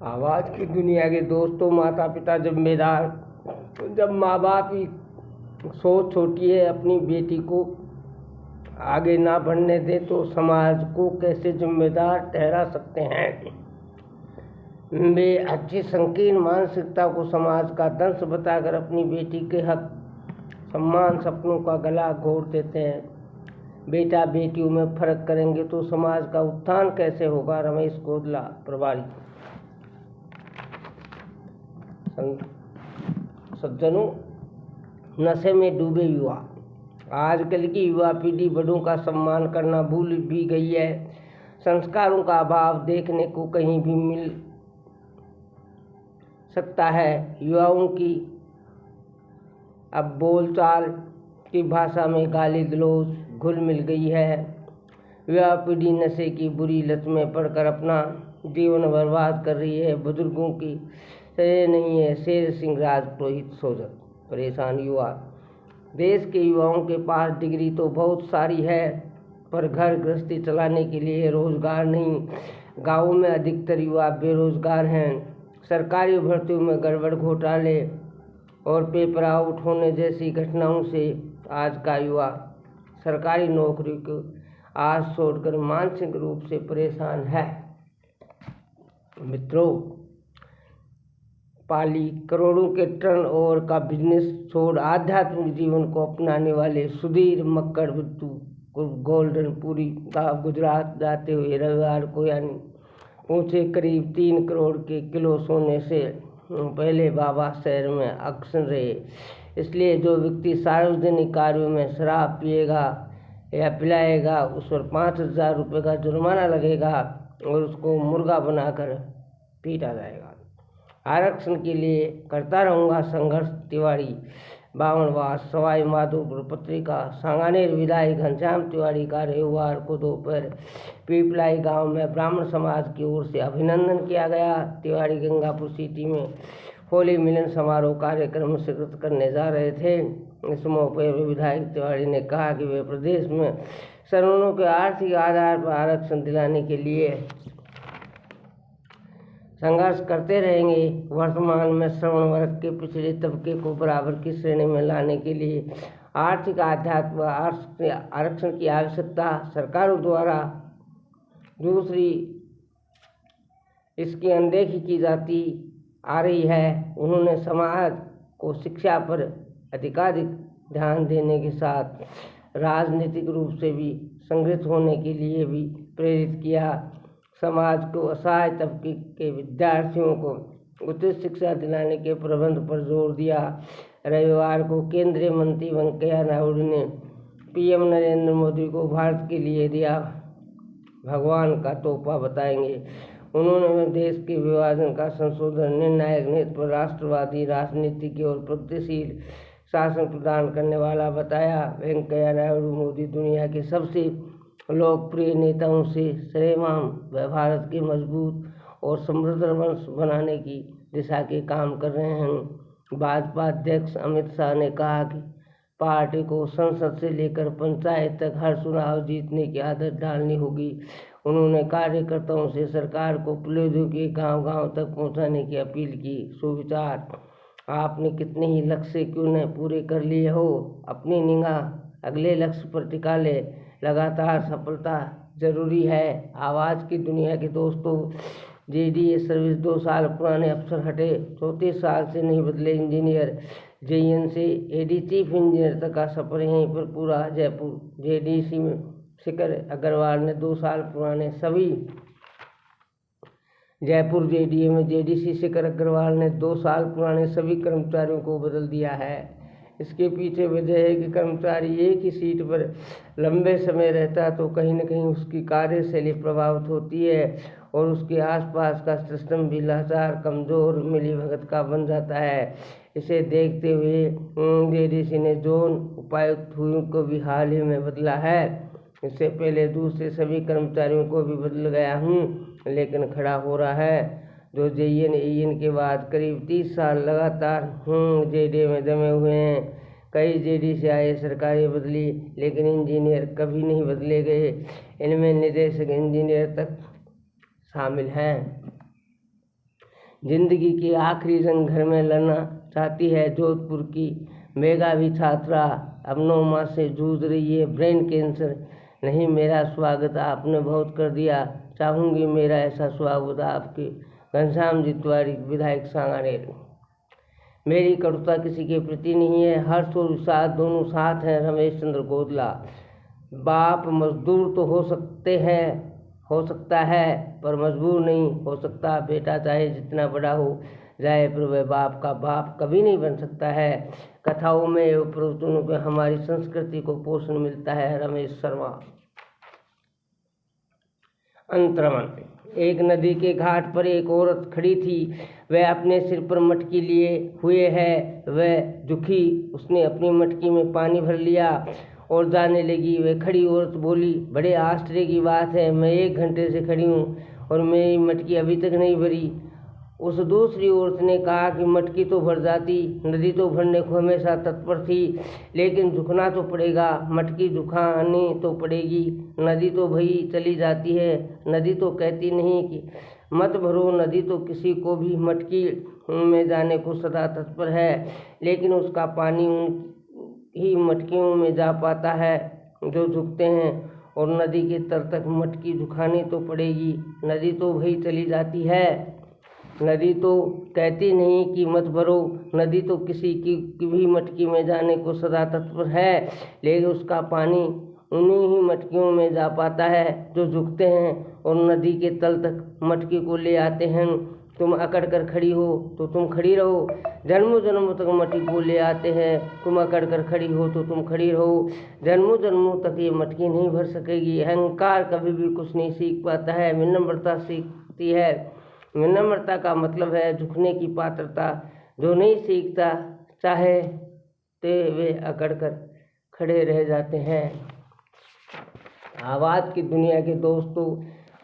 आवाज की दुनिया के दोस्तों, माता पिता जिम्मेदार। जब माँ बाप ही सोच छोटी है, अपनी बेटी को आगे ना बढ़ने दे तो समाज को कैसे जिम्मेदार ठहरा सकते हैं। वे अच्छी संकीर्ण मानसिकता को समाज का दंश बताकर अपनी बेटी के हक, सम्मान, सपनों का गला घोट देते हैं। बेटा बेटियों में फर्क करेंगे तो समाज का उत्थान कैसे होगा। रमेश कोदला, प्रभारी। सज्जनों, नशे में डूबे युवा। आजकल की युवा पीढ़ी बड़ों का सम्मान करना भूल भी गई है। संस्कारों का अभाव देखने को कहीं भी मिल सकता है। युवाओं की अब बोलचाल की भाषा में गाली गलौज घुल मिल गई है। युवा पीढ़ी नशे की बुरी लत में पड़कर अपना जीवन बर्बाद कर रही है। बुजुर्गों की सही नहीं है। शेर सिंह राजपुरोहित, सोजत। परेशान युवा। देश के युवाओं के पास डिग्री तो बहुत सारी है, पर घर गृहस्थी चलाने के लिए रोजगार नहीं। गाँवों में अधिकतर युवा बेरोजगार हैं। सरकारी भर्तियों में गड़बड़, घोटाले और पेपर आउट होने जैसी घटनाओं से आज का युवा सरकारी नौकरी को आस छोड़कर मानसिक रूप से परेशान है। मित्रों, पाली करोड़ों के टर्नओवर का बिजनेस छोड़ आध्यात्मिक जीवन को अपनाने वाले सुधीर मक्कड़ बिट्टू गोल्डनपुरी गुजरात जाते हुए रविवार को यानी पहुंचे। करीब 3 करोड़ के किलो सोने से पहले बाबा शहर में अक्सर रहे। इसलिए जो व्यक्ति सार्वजनिक कार्यों में शराब पिएगा या पिलाएगा उस पर 5,000 रुपये का जुर्माना लगेगा और उसको मुर्गा बनाकर पीटा जाएगा। आरक्षण के लिए करता रहूँगा संघर्ष। तिवारी, बावनवास, सवाई माधोपुर। पत्रिका। सांगानेर विधायक घनश्याम तिवारी का रविवार को दोपहर पीपलाई गांव में ब्राह्मण समाज की ओर से अभिनंदन किया गया। तिवारी गंगापुर सिटी में होली मिलन समारोह कार्यक्रम स्वीकृत करने जा रहे थे। इस मौके पर विधायक तिवारी ने कहा कि वे प्रदेश में सवर्णों के आर्थिक आधार पर आरक्षण दिलाने के लिए संघर्ष करते रहेंगे। वर्तमान में श्रवण वर्ग के पिछड़े तबके को बराबर की श्रेणी में लाने के लिए आर्थिक आध्यात्म आरक्षण की आवश्यकता सरकारों द्वारा दूसरी इसकी अनदेखी की जाती आ रही है। उन्होंने समाज को शिक्षा पर अधिकाधिक ध्यान देने के साथ राजनीतिक रूप से भी संगठित होने के लिए भी प्रेरित किया। समाज को असहाय तबके के विद्यार्थियों को उचित शिक्षा दिलाने के प्रबंध पर जोर दिया। रविवार को केंद्रीय मंत्री वेंकैया नायडू ने पीएम नरेंद्र मोदी को भारत के लिए दिया भगवान का तोहफा बताएंगे। उन्होंने देश के विभाजन का संशोधन, निर्णायक नेतृत्व पर राष्ट्रवादी राजनीति की और प्रगतिशील शासन प्रदान करने वाला बताया। वेंकैया नायडू मोदी दुनिया के सबसे लोकप्रिय नेताओं से श्रेयमान व भारत के मजबूत और समृद्ध वंश बनाने की दिशा के काम कर रहे हैं। भाजपा अध्यक्ष अमित शाह ने कहा कि पार्टी को संसद से लेकर पंचायत तक हर चुनाव जीतने की आदत डालनी होगी। उन्होंने कार्यकर्ताओं से सरकार को प्रौद्योगिकी गांव-गांव तक पहुंचाने की अपील की। सुविचार। आपने कितने ही लक्ष्य क्यों न पूरे कर लिए हो, अपनी निगाह अगले लक्ष्य पर टिका ले। लगातार सफलता जरूरी है। आवाज़ की दुनिया के दोस्तों, जेडीए सर्विस 2 साल पुराने अफसर हटे। 34 साल से नहीं बदले इंजीनियर। जेईएन से एडी चीफ इंजीनियर तक का सफर यहीं पर पूरा। जयपुर जेडीसी में शिखर अग्रवाल ने 2 साल पुराने सभी जयपुर जेडीए में जेडीसी शिखर अग्रवाल ने 2 साल पुराने सभी कर्मचारियों को बदल दिया है। इसके पीछे वजह है कि कर्मचारी एक ही सीट पर लंबे समय रहता है तो कहीं न कहीं उसकी कार्यशैली प्रभावित होती है और उसके आसपास का सिस्टम भी लाचार, कमज़ोर, मिलीभगत का बन जाता है। इसे देखते हुए जेडीसी ने जोन उपायुक्त हुई को भी हाल ही में बदला है। इससे पहले दूसरे सभी कर्मचारियों को भी बदल गया हूँ, लेकिन खड़ा हो रहा है। जो जेईएन एईएन के बाद करीब 30 साल लगातार जेडीए में जमे हुए हैं। कई जेडी से आए सरकारें बदली, लेकिन इंजीनियर कभी नहीं बदले गए। इनमें निदेशक इंजीनियर तक शामिल हैं। जिंदगी के आखिरी जंग घर में लड़ना चाहती है। जोधपुर की मेधावी छात्रा अब 9 माह से जूझ रही है ब्रेन कैंसर। नहीं, मेरा स्वागत आपने बहुत कर दिया, चाहूँगी मेरा ऐसा स्वागत आपके। घनश्याम जी तिवारी, विधायक सांगानेर। मेरी कटुता किसी के प्रति नहीं है, हर्ष और विषाद दोनों साथ हैं। रमेश चंद्र गोदला। बाप मजदूर तो हो सकता है पर मजबूर नहीं हो सकता। बेटा चाहे जितना बड़ा हो जाए पर वह बाप का बाप कभी नहीं बन सकता है। कथाओं में एवं प्रवचनों में हमारी संस्कृति को पोषण मिलता है। रमेश शर्मा। अंतर्मन। एक नदी के घाट पर एक औरत खड़ी थी। वह अपने सिर पर मटकी लिए हुए है। वह झुकी, उसने अपनी मटकी में पानी भर लिया और जाने लगी। वह खड़ी औरत बोली, बड़े आश्चर्य की बात है, मैं 1 घंटे से खड़ी हूँ और मेरी मटकी अभी तक नहीं भरी। उस दूसरी औरत ने कहा कि मटकी तो भर जाती, नदी तो भरने को हमेशा तत्पर थी, लेकिन झुकना तो पड़ेगा, मटकी झुकानी तो पड़ेगी। नदी तो भई चली जाती है, नदी तो कहती नहीं कि मत भरो। नदी तो किसी को भी मटकी में जाने को सदा तत्पर है, लेकिन उसका पानी उन ही मटकियों में जा पाता है जो झुकते हैं, और नदी के तल तक मटकी झुकानी तो पड़ेगी। नदी तो भई चली जाती है, नदी तो कहती नहीं कि मत भरो। नदी तो किसी की भी मटकी में जाने को सदा तत्पर है, लेकिन उसका पानी उन्हीं ही मटकियों में जा पाता है जो झुकते हैं और नदी के तल तक मटकी को ले आते हैं। तुम अकड़ कर खड़ी हो तो तुम खड़ी रहो, जन्मों जन्मों तक मटकी को ले आते हैं। तुम अकड़ कर खड़ी हो तो तुम खड़ी रहो, जन्मों जन्मों तक ये मटकी नहीं भर सकेगी। अहंकार कभी भी कुछ नहीं सीख पाता है, विनम्रता सीखती है। विनम्रता का मतलब है झुकने की पात्रता। जो नहीं सीखता चाहे तो वे अकड़ कर खड़े रह जाते हैं। आवाज की दुनिया के दोस्तों,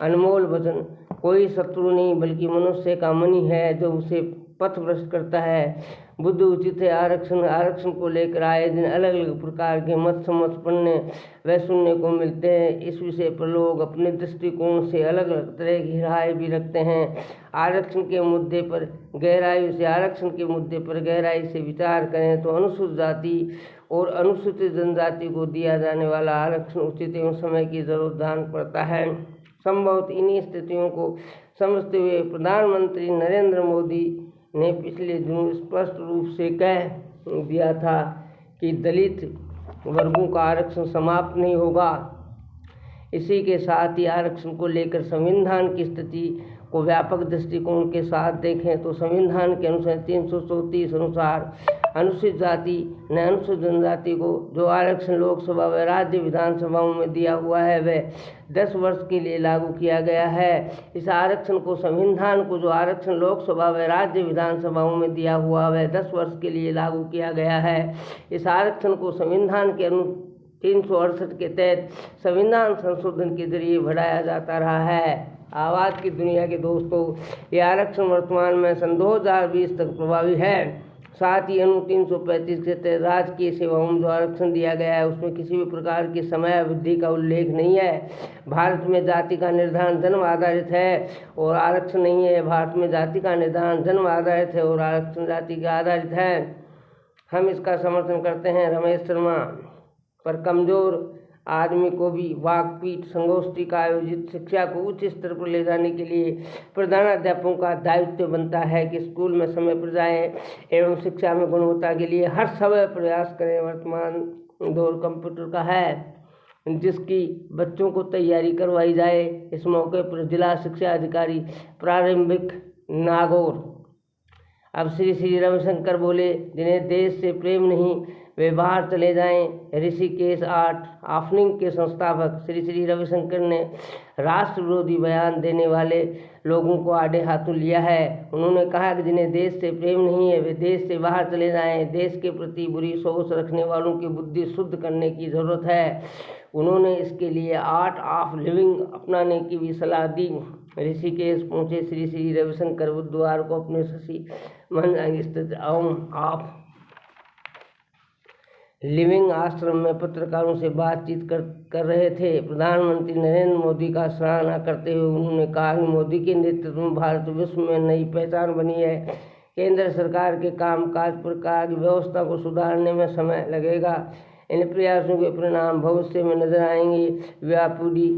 अनमोल वचन कोई शत्रु नहीं बल्कि मनुष्य का मन ही है जो उसे पथभ्रष्ट करता है। बुद्ध उचित है आरक्षण को लेकर आए दिन अलग अलग प्रकार के मत समझ पढ़ने व सुनने को मिलते हैं। इस विषय पर लोग अपने दृष्टिकोण से अलग अलग तरह की राय भी रखते हैं। आरक्षण के मुद्दे पर गहराई से विचार करें तो अनुसूचित जाति और अनुसूचित जनजाति को दिया जाने वाला आरक्षण उचित एवं समय की जरूरत दान पड़ता है। संभवतः इन्हीं स्थितियों को समझते हुए प्रधानमंत्री नरेंद्र मोदी ने पिछले दिनों स्पष्ट रूप से कह दिया था कि दलित वर्गों का आरक्षण समाप्त नहीं होगा। इसी के साथ ही आरक्षण को लेकर संविधान की स्थिति को व्यापक दृष्टिकोण के साथ देखें तो संविधान के अनुसार 334 अनुसार अनुसूचित जाति ने अनुसूचित जनजाति को जो आरक्षण लोकसभा व राज्य विधानसभाओं में दिया हुआ है वह 10 वर्ष के लिए लागू किया गया है। इस आरक्षण को संविधान को जो आरक्षण लोकसभा व राज्य विधानसभाओं में दिया हुआ वह 10 वर्ष के लिए लागू किया गया है। इस आरक्षण को संविधान के 368 के तहत संविधान संशोधन के जरिए बढ़ाया जाता रहा है। आवाज की दुनिया के दोस्तों, ये आरक्षण वर्तमान में सन 2020 तक प्रभावी है। साथ ही अनु 335 के तहत राजकीय सेवाओं में जो आरक्षण दिया गया है उसमें किसी भी प्रकार की समय अवधि का उल्लेख नहीं है। भारत में जाति का निर्धारण जन्म आधारित है और आरक्षण नहीं है। भारत में जाति का निर्धारण जन्म आधारित है और आरक्षण जाति का आधारित है। हम इसका समर्थन करते हैं। रमेश शर्मा। पर कमजोर आदमी को भी वाकपीठ संगोष्ठी का आयोजित शिक्षा को उच्च स्तर पर ले जाने के लिए प्रधानाध्यापकों का दायित्व बनता है कि स्कूल में समय पर जाएं एवं शिक्षा में गुणवत्ता के लिए हर समय प्रयास करें। वर्तमान दौर कंप्यूटर का है जिसकी बच्चों को तैयारी करवाई जाए। इस मौके पर जिला शिक्षा अधिकारी प्रारंभिक नागौर अब श्री रविशंकर बोले, जिन्हें देश से प्रेम नहीं वे बाहर चले जाएं। ऋषिकेश आर्ट ऑफनिंग के संस्थापक श्री रविशंकर ने राष्ट्र विरोधी बयान देने वाले लोगों को आड़े हाथों लिया है। उन्होंने कहा कि जिन्हें देश से प्रेम नहीं है वे देश से बाहर चले जाएं। देश के प्रति बुरी सोच रखने वालों की बुद्धि शुद्ध करने की जरूरत है। उन्होंने इसके लिए आर्ट ऑफ लिविंग अपनाने की भी सलाह दी। ऋषिकेश पहुंचे श्री रविशंकर बुधवार को अपने शशि मन स्थित ऑफ लिविंग आश्रम में पत्रकारों से बातचीत कर रहे थे। प्रधानमंत्री नरेंद्र मोदी का सराहना करते हुए उन्होंने कहा कि मोदी के नेतृत्व में भारत विश्व में नई पहचान बनी है। केंद्र सरकार के कामकाज पर कानून व्यवस्था को सुधारने में समय लगेगा। इन प्रयासों के परिणाम भविष्य में नजर आएंगे। व्यापुरी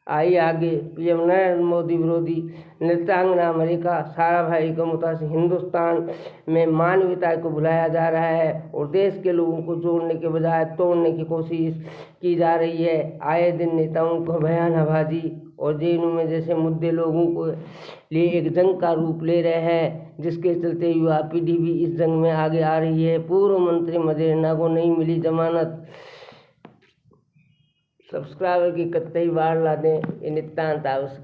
आई आगे। पीएम नरेंद्र मोदी विरोधी नृत्यांगना मल्लिका साराभाई को मुताबिक हिंदुस्तान में मानवीयता को भुलाया जा रहा है और देश के लोगों को जोड़ने के बजाय तोड़ने की कोशिश की जा रही है। आए दिन नेताओं को बयानबाजी और जेएनयू में जैसे मुद्दे लोगों को लिए एक जंग का रूप ले रहे हैं, जिसके चलते युवा पीढ़ी भी इस जंग में आगे आ रही है। पूर्व मंत्री मदेरणा को नहीं मिली जमानत। सब्सक्राइबर की कतई बाढ़ ला दें, ये नितांत आवश्यक है।